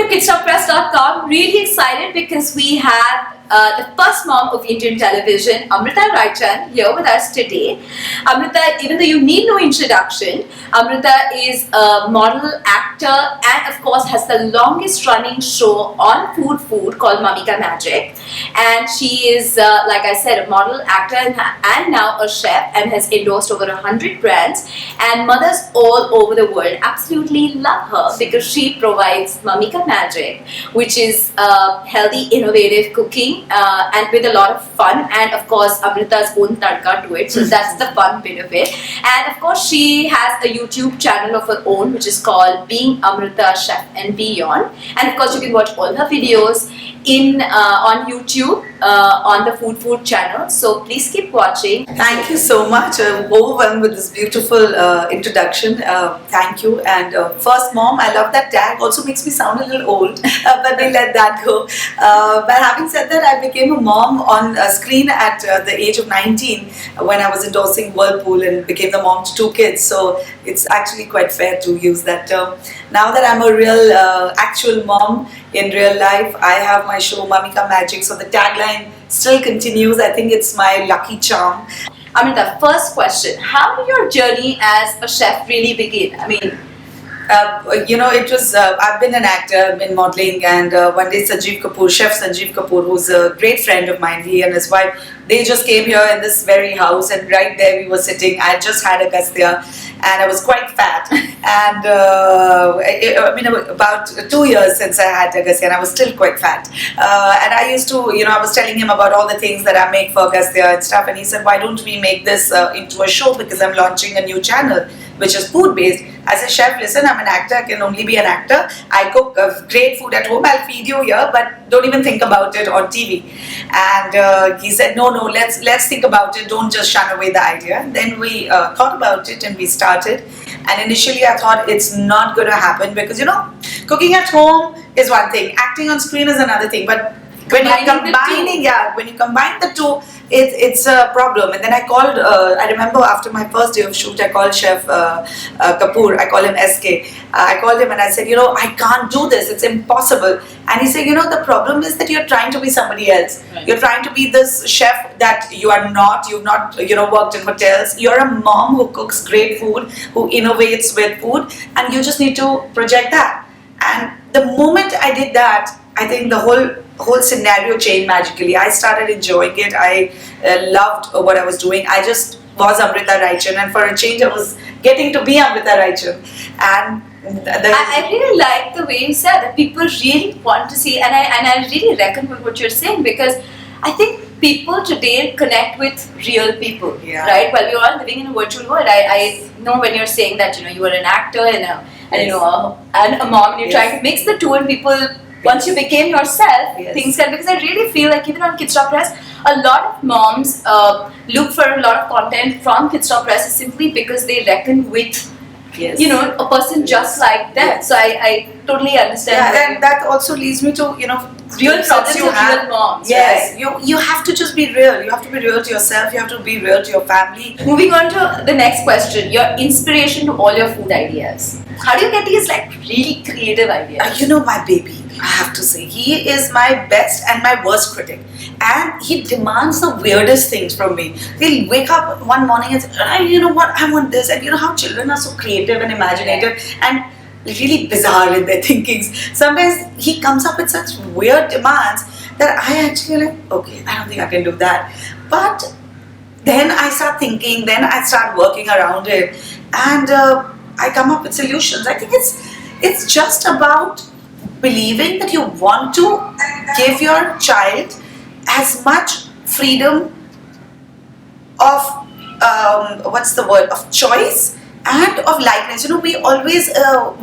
Kidsstoppress.com. Really excited because we have the first mom of Indian television, Amrita Raichand, here with us today. Amrita, even though you need no introduction, Amrita is a model, actor, and of course has the longest running show on food called Mummy Ka Magic. And she is, like I said, a model, actor, and now a chef, and has endorsed over 100 brands. And mothers all over the world absolutely love her because she provides Mummy Ka Magic, which is healthy, innovative cooking. And with a lot of fun, and of course Amrita's own tadka to it, so that's the fun bit of it. And of course she has a YouTube channel of her own which is called Being Amrita Chef and Beyond, and of course you can watch all her videos on YouTube on the food channel, so please keep watching. Thank you so much. I'm overwhelmed with this beautiful introduction. Thank you. And first mom, I love that tag. Also makes me sound a little old, but we let that go. But having said that, I became a mom on screen at the age of 19 when I was endorsing Whirlpool and became the mom to 2 kids. So it's actually quite fair to use that term. Now that I'm a real actual mom in real life, I have my show Mummy Ka Magic, so the tagline still continues. I think it's my lucky charm. Amrita, first question, how did your journey as a chef really begin? I mean, it was, I've been an actor, been modeling, and one day Chef Sanjeev Kapoor, who's a great friend of mine, he and his wife, they just came here in this very house, and right there we were sitting. I just had a Agastya and I was quite fat, and about 2 years since I had Agastya and I was still quite fat, and I used to, I was telling him about all the things that I make for Agastya and stuff, and he said, why don't we make this into a show, because I'm launching a new channel which is food based. As a chef, listen, I'm an actor, I can only be an actor. I cook great food at home, I'll feed you here, but don't even think about it on TV. And he said, no, let's think about it, don't just shun away the idea. And then we thought about it and we started. And initially I thought it's not going to happen because, cooking at home is one thing, acting on screen is another thing, but when you combine the two, it's a problem. And then I called, I remember after my first day of shoot, I called Chef Kapoor, I call him SK. I called him and I said, I can't do this, it's impossible. And he said, the problem is that you're trying to be somebody else. Right. You're trying to be this chef that you are not, you've not, worked in hotels. You're a mom who cooks great food, who innovates with food, and you just need to project that. And the moment I did that, I think the whole scenario changed magically. I started enjoying it. I loved what I was doing. I just was Amrita Raichand, and for a change I was getting to be Amrita Raichand. And I really like the way you said that people really want to see, and I really reckon with what you're saying, because I think people today connect with real people, right? Well, we're all living in a virtual world. I know when you're saying that you are an actor and a mom, and you're trying to mix the two, and people, once you became yourself, things can, because I really feel like even on Kidsstoppress, a lot of moms look for a lot of content from Kidsstoppress simply because they reckon with a person just like them. So I totally understand. Yeah, and that also leads me to real problems of real moms. Yes, right? You have to just be real. You have to be real to yourself. You have to be real to your family. Moving on to the next question, your inspiration to all your food ideas. How do you get these really creative ideas? My baby, I have to say, he is my best and my worst critic, and he demands the weirdest things from me. He'll wake up one morning and say, you know what, I want this. And you know how children are so creative and imaginative and really bizarre in their thinkings. Sometimes he comes up with such weird demands that I actually okay, I don't think I can do that. But then I start thinking, then I start working around it, and I come up with solutions. I think it's just about believing that you want to give your child as much freedom of of choice and of likeness. We always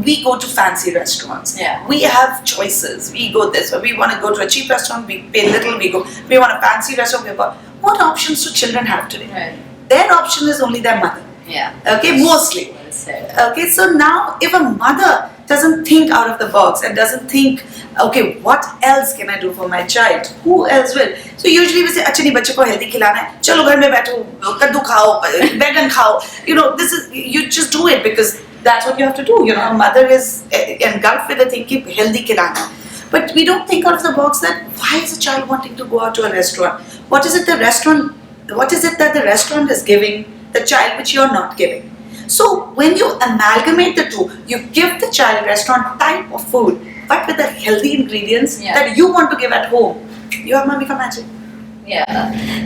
we go to fancy restaurants. We have choices. We go this way. We want to go to a cheap restaurant. We pay little. We want a fancy restaurant. What options do children have today? Right. Their option is only their mother. Yeah. Okay, mostly. Well said. Okay, so now if a mother doesn't think out of the box and doesn't think, okay, what else can I do for my child? Who else will? So usually we say, अच्छा नहीं बच्चे को healthy खिलाना है, चलो घर में बैठो, कद्दू खाओ, बैगन खाओ. This is, you just do it because that's what you have to do. A mother is engulfed with the thing कि healthy खिलाना. But we don't think out of the box that why is a child wanting to go out to a restaurant? What is it that the restaurant is giving the child which you're not giving? So when you amalgamate the two, you give the child restaurant type of food, but with the healthy ingredients that you want to give at home. You have Mamika magic. Yeah,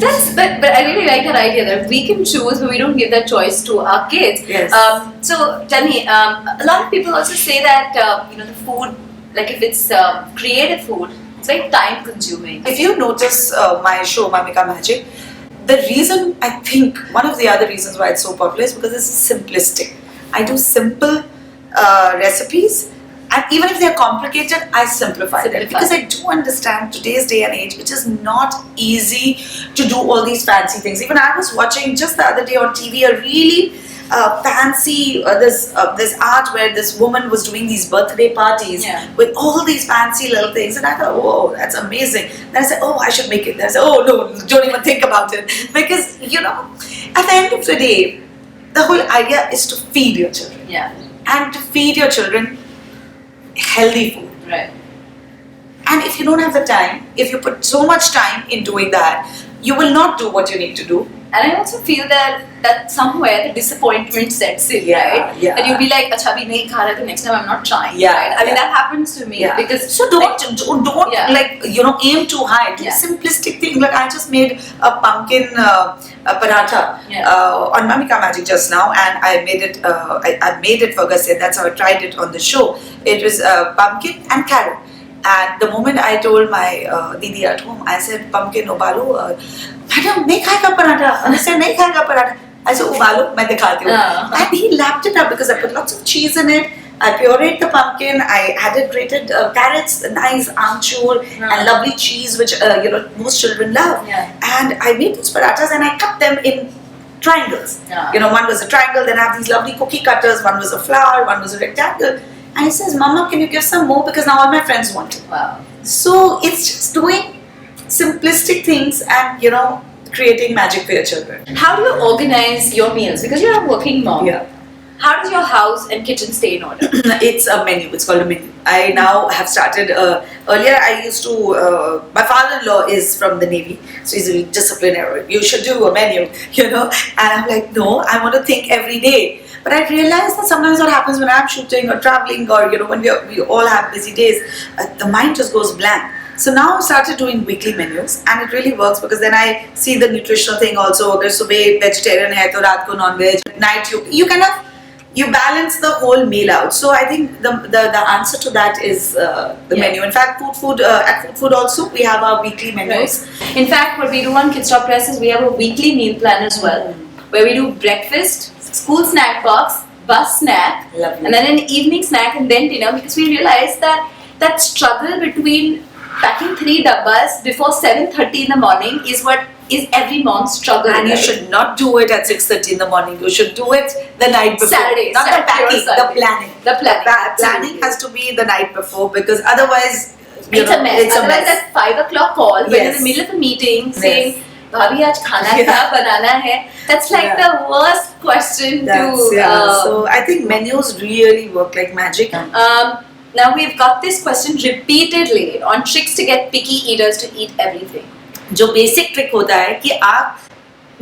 but I really like that idea that we can choose, but we don't give that choice to our kids. Yes. So tell me, a lot of people also say that the food, like if it's creative food, it's very time consuming. If you notice my show Mamika Magic, the reason, I think one of the other reasons why it's so popular is because it's simplistic. I do simple recipes, and even if they're complicated, I simplify them because I do understand today's day and age. It is not easy to do all these fancy things. Even I was watching just the other day on TV a really fancy this art where this woman was doing these birthday parties with all these fancy little things, and I thought, oh, that's amazing. Then I said, oh, I should make it. Then I said, oh no, don't even think about it, because at the end of the day, the whole idea is to feed your children, and to feed your children healthy food. Right. And if you don't have the time, if you put so much time in doing that, you will not do what you need to do. And I also feel that somewhere the disappointment sets in, right? Yeah. That you'll be like, "Acha, abhi nahi kha raha, so next time I'm not trying." Yeah. Right? I mean, that happens to me because so don't aim too high. Do simplistic things. Like I just made a pumpkin paratha on Mamika Magic just now, and I made it. I made it for Gasset. That's how I tried it on the show. It was pumpkin and carrot. And the moment I told my Didi at home, I said, pumpkin ubalu. Madam, nahi khayega paratha. I said, nahi khayega paratha. I said, ubalu, main dikhati hu. And he lapped it up because I put lots of cheese in it. I pureed the pumpkin. I added grated carrots, nice amchur, and lovely cheese, which most children love. And I made those parathas and I cut them in triangles. One was a triangle. Then I have these lovely cookie cutters. One was a flower. One was a rectangle. And he says, Mama, can you give some more? Because now all my friends want it. Wow. So it's just doing simplistic things and, creating magic for your children. How do you organize your meals? Because you're a working mom. Yeah. How does your house and kitchen stay in order? It's a menu. It's called a menu. I now have started, earlier I used to, my father-in-law is from the Navy, so he's a disciplinarian. You should do a menu, And I'm like, no, I want to think every day. But I realized that sometimes what happens when I'm shooting or traveling or when we all have busy days, the mind just goes blank. So now I've started doing weekly menus, and it really works because then I see the nutritional thing also. Agar subah vegetarian hai to raat ko non-veg. At night you balance the whole meal out. So I think the answer to that is the menu. In fact, at Food Food also we have our weekly menus. Right. In fact, what we do on Kidsstoppress is we have a weekly meal plan as well, where we do breakfast, school snack box, bus snack, and then an evening snack, and then dinner, because we realized that struggle between packing 3 dabbas before 7:30 in the morning is what is every mom's struggle. And you should not do it at 6:30 in the morning. You should do it the night before. Saturday, not the packing, the planning. The planning. Planning has to be the night before, because otherwise it's a mess. Otherwise, that 5 o'clock call when in the middle of a meeting saying, Bhabhi, aaj khana kya banana hai? That's like the worst question so I think menus really work like magic. Now we've got this question repeatedly on tricks to get picky eaters to eat everything. जो basic trick होता है कि आप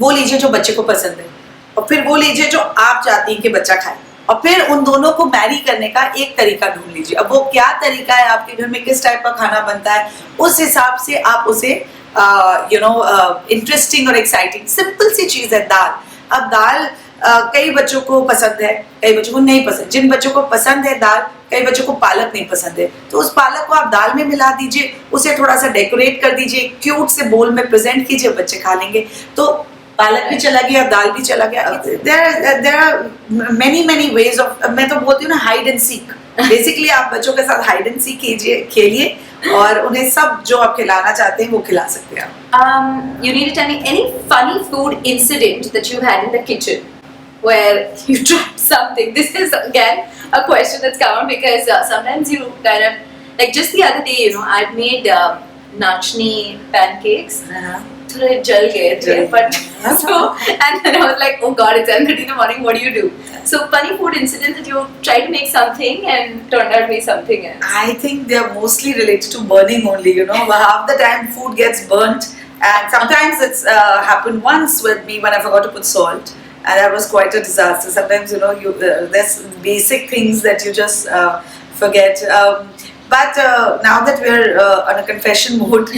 वो लीजिए जो बच्चे को पसंद है, और फिर वो लीजिए जो आप चाहती हैं कि बच्चा खाए, और फिर उन दोनों को मैरी करने का एक तरीका ढूंढ लीजिए. अब वो क्या तरीका है, आपके घर में किस टाइप का खाना बनता है, उस हिसाब से आप उसे इंटरेस्टिंग और एक्साइटिंग. सिंपल सी चीज है दाल. अब दाल कई बच्चों को पसंद है, कई बच्चों को नहीं पसंद. जिन बच्चों को पसंद है दाल, कई बच्चों को पालक नहीं पसंद है, तो उस पालक को आप दाल में मिला दीजिए, उसे थोड़ा सा डेकोरेट कर दीजिए, क्यूट से बोल में प्रेजेंट कीजिए, बच्चे खा लेंगे. तो पालक भी चला गया, दाल भी चला गया. There are many ways of, मैं तो बोलती हूँ ना, हाइड एंड सीक. बेसिकली आप बच्चों के साथ हाइड एंड सीक खेलिए, और उन्हें सब जो आप खिलाना चाहते हैं वो खिला सकते हैं. You need to tell me any funny food incident that you had in the kitchen. where you tried something? This is again a question that's come up because sometimes you kind of, like just the other day, I'd made nachni pancakes. थोड़े जल गए थे, but so and then I was like, oh god, it's 7:30 in the morning. What do you do? So funny food incident that you tried to make something and turned out to be something else. I think they are mostly related to burning only. Half the time food gets burnt, and sometimes it's happened once with me when I forgot to put salt, and that was quite a disaster. Sometimes there's basic things that you just forget. But now that we're on a confession mode,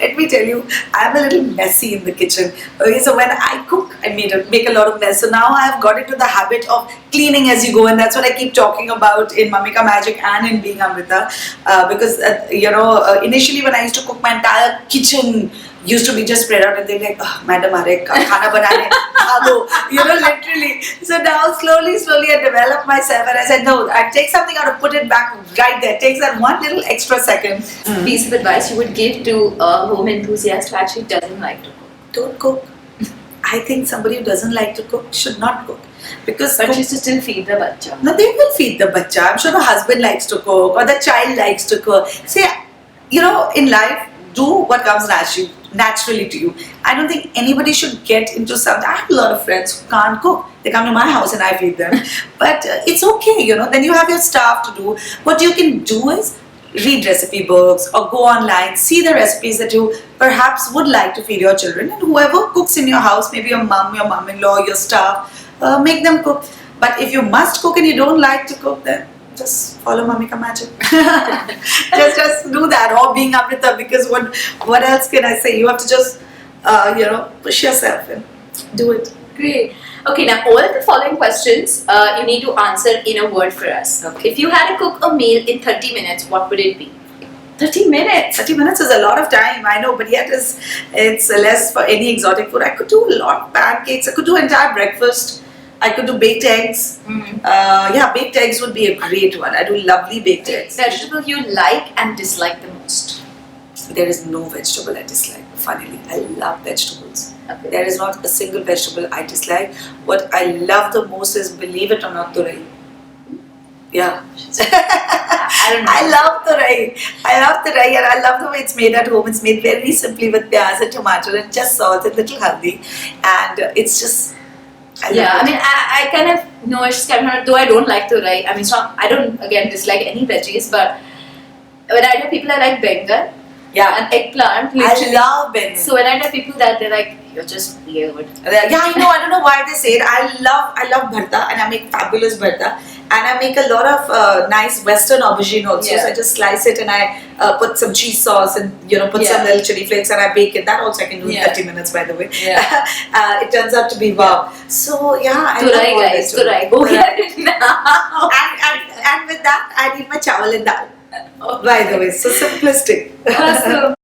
let me tell you, I'm a little messy in the kitchen. Okay, so when I cook, I make a lot of mess. So now I've got into the habit of cleaning as you go, and that's what I keep talking about in Mummy Ka Magic and in Being Amrita. Because initially when I used to cook, my entire kitchen used to be just spread out, and they're like, oh, madam, khana banane, literally. So now slowly I developed myself, and I said, no, I take something out and put it back right there. It takes that one little extra second. Piece of advice you would give to a home enthusiast who actually doesn't like to cook? Don't cook. I think somebody who doesn't like to cook should not cook. But she should still feed the bacha. No, they will feed the bacha. I'm sure the husband likes to cook or the child likes to cook. See, in life, do what comes naturally to you. I don't think anybody should get into something. I have a lot of friends who can't cook. They come to my house and I feed them. But it's okay, Then you have your staff to do. What you can do is read recipe books or go online, see the recipes that you perhaps would like to feed your children, and whoever cooks in your house, maybe your mom-in-law, your staff, make them cook. But if you must cook and you don't like to cook, then just follow Mummy Ka Magic. just do that, or Being Amrita, because what else can I say? You have to just push yourself and do it. Great. Okay, now all of the following questions you need to answer in a word for us. Okay. If you had to cook a meal in 30 minutes, what would it be? 30 minutes? 30 minutes is a lot of time, I know, but yet it's less for any exotic food. I could do a lot of pancakes, I could do entire breakfast. I could do baked eggs. Baked eggs would be a great one. I do lovely baked eggs. Vegetable you like and dislike the most? There is no vegetable I dislike. Funnily, I love vegetables. Okay. There is not a single vegetable I dislike. What I love the most is, believe it or not, turai. Yeah. I don't know. I love turai and I love the way it's made at home. It's made very simply with pyaz and tomato and just salt and little haldi, and it's just. I kind of know it's kind of, though I don't like turai. I mean, I don't again dislike any veggies, but when I tell people I like bengal, and eggplant, literally. I love bengal. So when I tell people that, they're like, you're just weird. Yeah, I don't know why they say it. I love bharta, and I make fabulous bharta, and I make a lot of nice Western aubergine also. Yeah. So I just slice it and I put some cheese sauce and put some little chili flakes and I bake it. That also I can do in 30 minutes, by the way. Yeah. It turns out to be wow. So yeah, I turai, guys, turai. Go get it now. And with that, I need my chawal and dal. By the way, so simplistic. Awesome.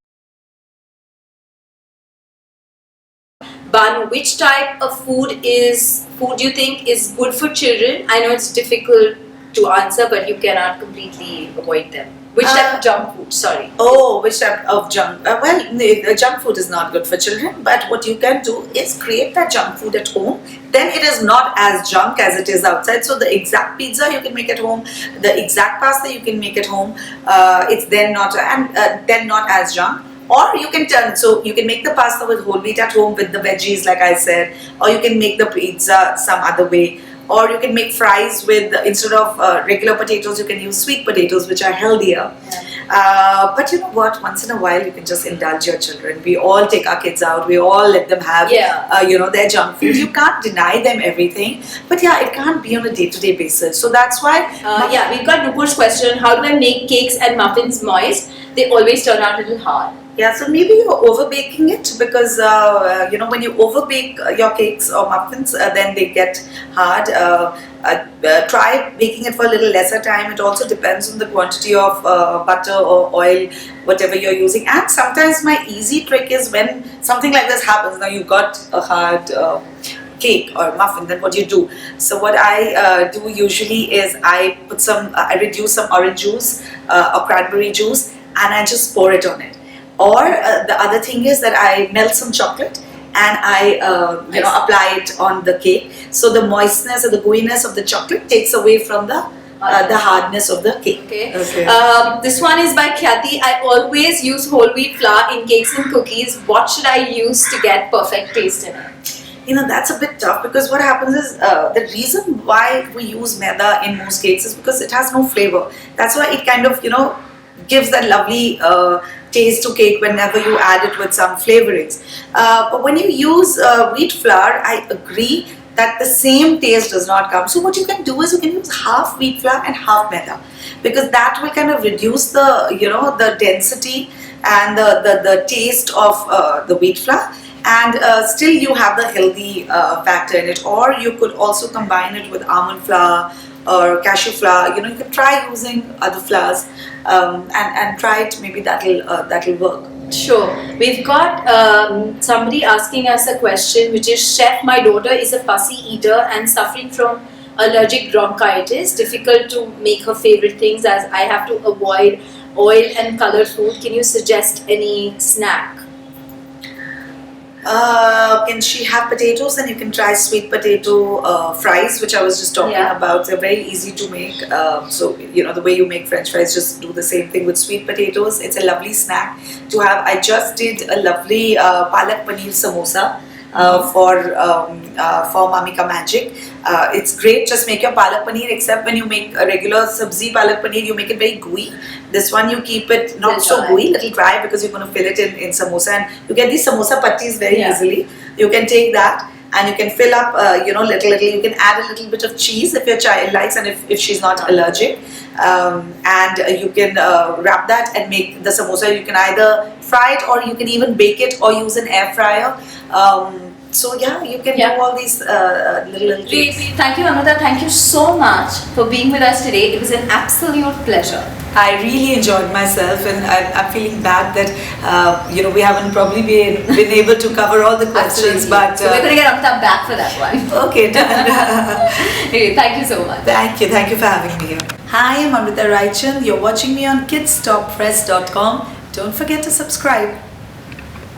Banu, which type of food you think is good for children? I know it's difficult to answer, but you cannot completely avoid them. Which type of junk food? Sorry. Oh, which type of junk? Junk food is not good for children. But what you can do is create that junk food at home. Then it is not as junk as it is outside. So the exact pizza you can make at home, the exact pasta you can make at home. It's then not as junk. Or you can you can make the pasta with whole wheat at home with the veggies, like I said, or you can make the pizza some other way, or you can make fries with, instead of regular potatoes, you can use sweet potatoes, which are healthier. Yeah. But you know what? Once in a while, you can just indulge your children. We all take our kids out. We all let them have, their junk food. You can't deny them everything, but yeah, it can't be on a day-to-day basis. So that's why. We've got Nupur's question. How do I make cakes and muffins moist? They always turn out a little hard. Yeah, so maybe you're overbaking it, because when you overbake your cakes or muffins, then they get hard. Try baking it for a little lesser time. It also depends on the quantity of butter or oil, whatever you're using. And sometimes my easy trick is, when something like this happens, now you've got a hard cake or muffin, then what do you do? So what I do usually is I reduce some orange juice or cranberry juice, and I just pour it on it. Or the other thing is that I melt some chocolate and I apply it on the cake. So the moistness or the gooiness of the chocolate takes away from the hardness of the cake. Okay. This one is by Khyati. I always use whole wheat flour in cakes and cookies. What should I use to get perfect taste in it? That's a bit tough, because what happens is the reason why we use maida in most cakes is because it has no flavor. That's why it kind of gives that lovely taste to cake whenever you add it with some flavorings. But when you use wheat flour, I agree that the same taste does not come. So what you can do is you can use half wheat flour and half maida, because that will kind of reduce the the density and the taste of the wheat flour, and still you have the healthy factor in it. Or you could also combine it with almond flour or cashew flour. You can try using other flours and try it. Maybe that'll work. Sure. We've got somebody asking us a question, which is, Chef, my daughter is a fussy eater and suffering from allergic bronchitis. Difficult to make her favorite things, as I have to avoid oil and colored food. Can you suggest any snack? Can she have potatoes? And you can try sweet potato fries, which I was just talking about. They're very easy to make. So the way you make French fries, just do the same thing with sweet potatoes. It's a lovely snack to have. I just did a lovely palak paneer samosa for Mami Ka Magic. It's great. Just make your palak paneer, except when you make a regular sabzi palak paneer, you make it very gooey. This one you keep it not so gooey, little dry, because you're going to fill it in samosa, and you get these samosa patties very easily. You can take that and you can fill up little. You can add a little bit of cheese if your child likes, and if she's not allergic, and you can wrap that and make the samosa. You can either fry it, or you can even bake it, or use an air fryer. So you can do all these little things. Thank you, Amrita. Thank you so much for being with us today. It was an absolute pleasure. I really enjoyed myself, and I'm feeling bad that we haven't probably been able to cover all the questions. Absolutely. But so we're going to get Amrita back for that one. Okay, done. Hey, thank you so much. Thank you for having me here. Hi, I'm Amrita Raichand. You're watching me on Kidsstoppress.com. Don't forget to subscribe.